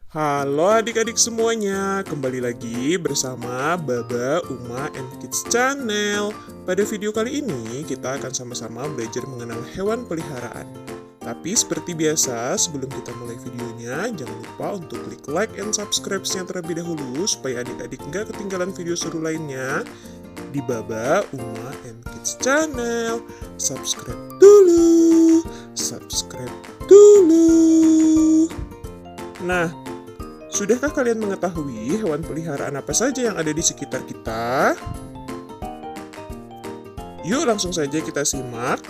Halo adik-adik semuanya, kembali lagi bersama Baba, Uma, and Kids Channel. Pada video kali ini, kita akan sama-sama belajar mengenal hewan peliharaan. Tapi seperti biasa, sebelum kita mulai videonya, jangan lupa untuk klik like and subscribe-nya terlebih dahulu, supaya adik-adik nggak ketinggalan video seru lainnya di Baba, Uma, and Kids Channel. Subscribe dulu. Nah, sudahkah kalian mengetahui hewan peliharaan apa saja yang ada di sekitar kita? Yuk langsung saja kita simak.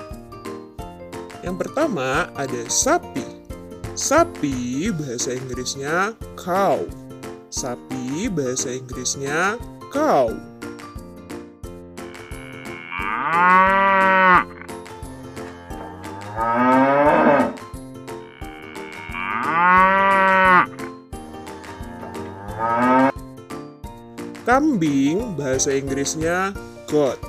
Yang pertama ada sapi. Sapi bahasa Inggrisnya cow. Sapi bahasa Inggrisnya cow. Kambing bahasa Inggrisnya goat.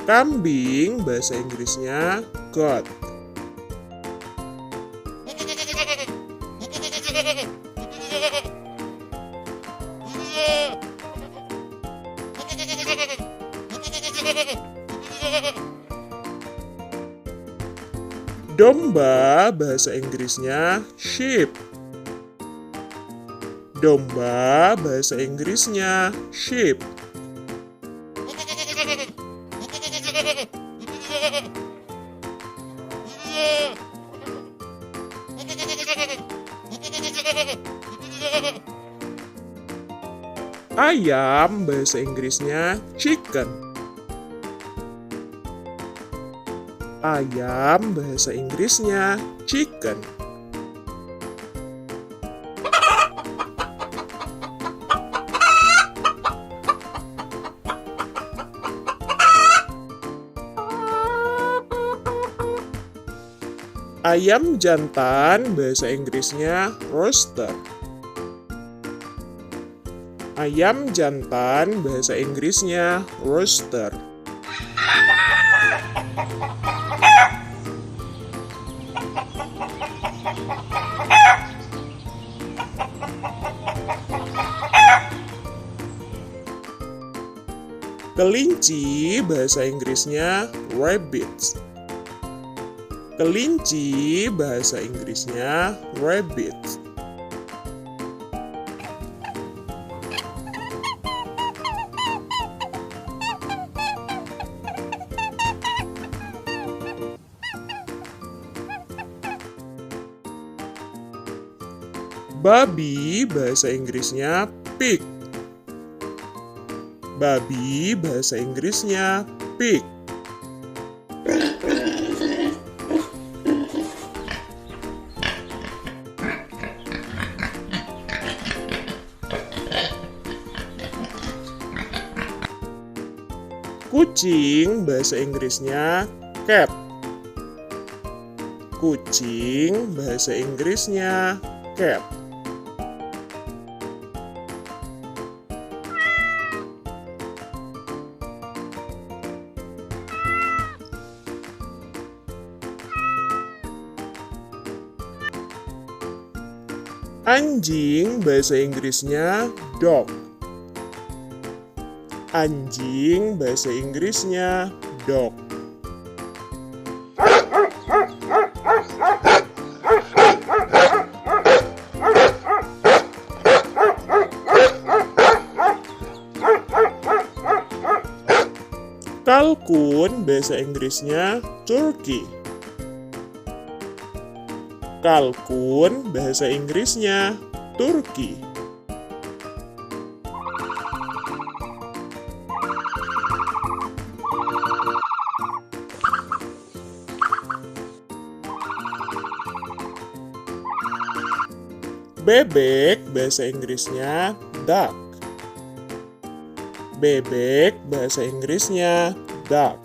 Kambing bahasa Inggrisnya goat. Domba bahasa Inggrisnya sheep. Domba bahasa Inggrisnya sheep. Ayam bahasa Inggrisnya chicken. Ayam bahasa Inggrisnya chicken. Ayam jantan bahasa Inggrisnya rooster. Ayam jantan bahasa Inggrisnya rooster. Kelinci bahasa Inggrisnya rabbit. Kelinci bahasa Inggrisnya rabbit. Babi bahasa Inggrisnya pig. Babi bahasa Inggrisnya pig. Kucing bahasa Inggrisnya cat. Kucing bahasa Inggrisnya cat. Anjing bahasa Inggrisnya dog. Anjing bahasa Inggrisnya dog. Kalkun bahasa Inggrisnya turkey. Kalkun bahasa Inggrisnya turkey. Bebek bahasa Inggrisnya duck. Bebek bahasa Inggrisnya duck.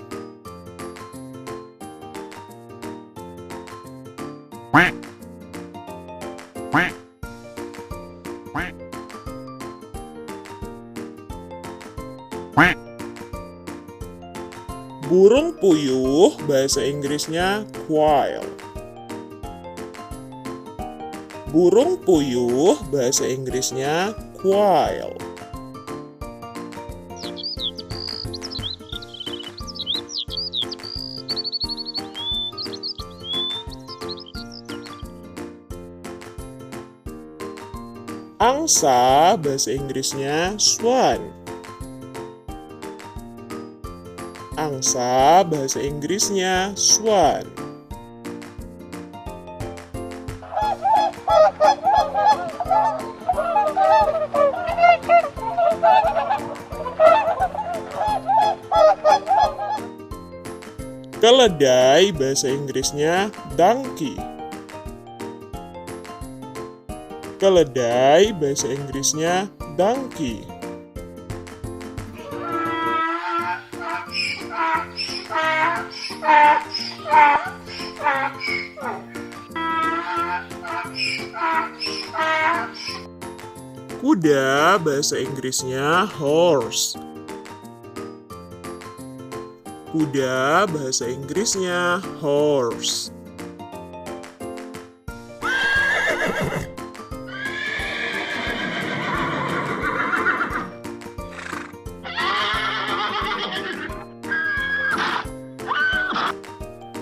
Burung puyuh bahasa Inggrisnya quail. Burung puyuh bahasa Inggrisnya quail. Angsa bahasa Inggrisnya swan. Angsa bahasa Inggrisnya swan. Keledai bahasa Inggrisnya donkey. Keledai bahasa Inggrisnya donkey. Kuda bahasa Inggrisnya horse. Kuda bahasa Inggrisnya horse.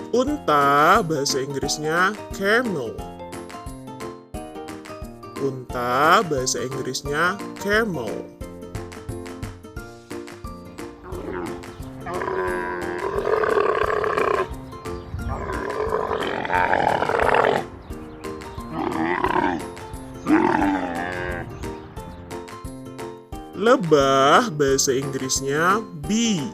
Unta bahasa Inggrisnya camel. Unta bahasa Inggrisnya camel. Lebah bahasa Inggrisnya bee.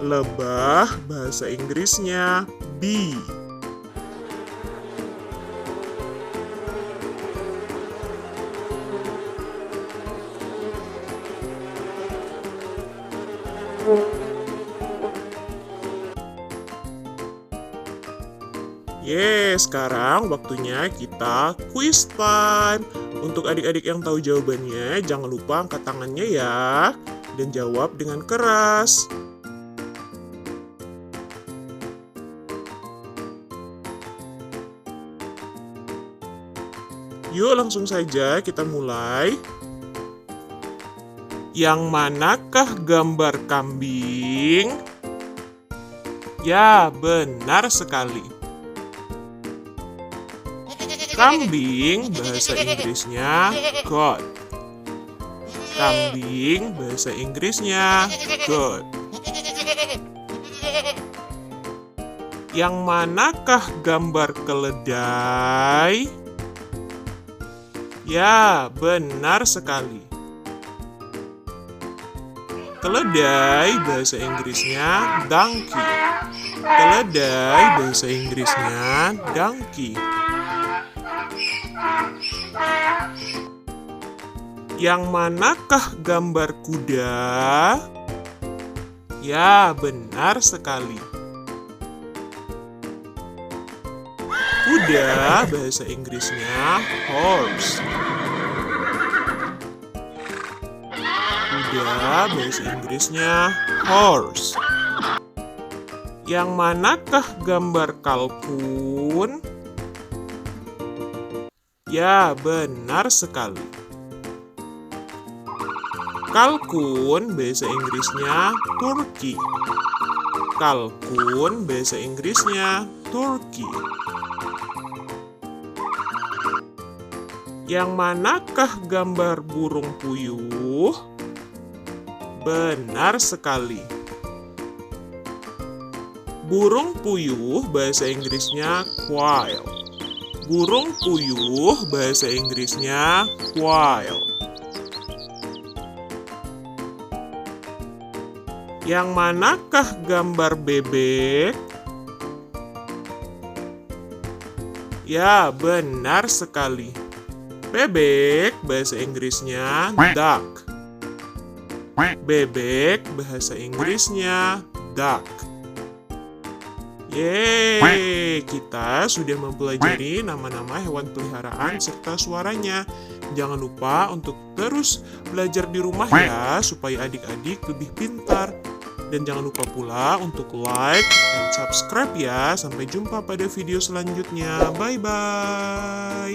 Lebah bahasa Inggrisnya bee. Sekarang waktunya kita quiz time. Untuk adik-adik yang tahu jawabannya, jangan lupa angkat tangannya ya, dan jawab dengan keras. Yuk langsung saja kita mulai. Yang manakah gambar kambing? Ya, benar sekali. Kambing bahasa Inggrisnya goat. Kambing bahasa Inggrisnya goat. Yang manakah gambar keledai? Ya, benar sekali. Keledai bahasa Inggrisnya donkey. Keledai bahasa Inggrisnya donkey. Yang manakah gambar kuda? Ya, benar sekali. Kuda bahasa Inggrisnya horse. Kuda bahasa Inggrisnya horse. Yang manakah gambar kalkun? Ya, benar sekali. Kalkun bahasa Inggrisnya turkey. Kalkun bahasa Inggrisnya turkey. Yang manakah gambar burung puyuh? Benar sekali. Burung puyuh bahasa Inggrisnya quail. Burung puyuh bahasa Inggrisnya quail. Yang manakah gambar bebek? Ya, benar sekali. Bebek bahasa Inggrisnya duck. Bebek bahasa Inggrisnya duck. Yeay, kita sudah mempelajari nama-nama hewan peliharaan serta suaranya. Jangan lupa untuk terus belajar di rumah ya, supaya adik-adik lebih pintar. Dan jangan lupa pula untuk like dan subscribe ya. Sampai jumpa pada video selanjutnya. Bye-bye.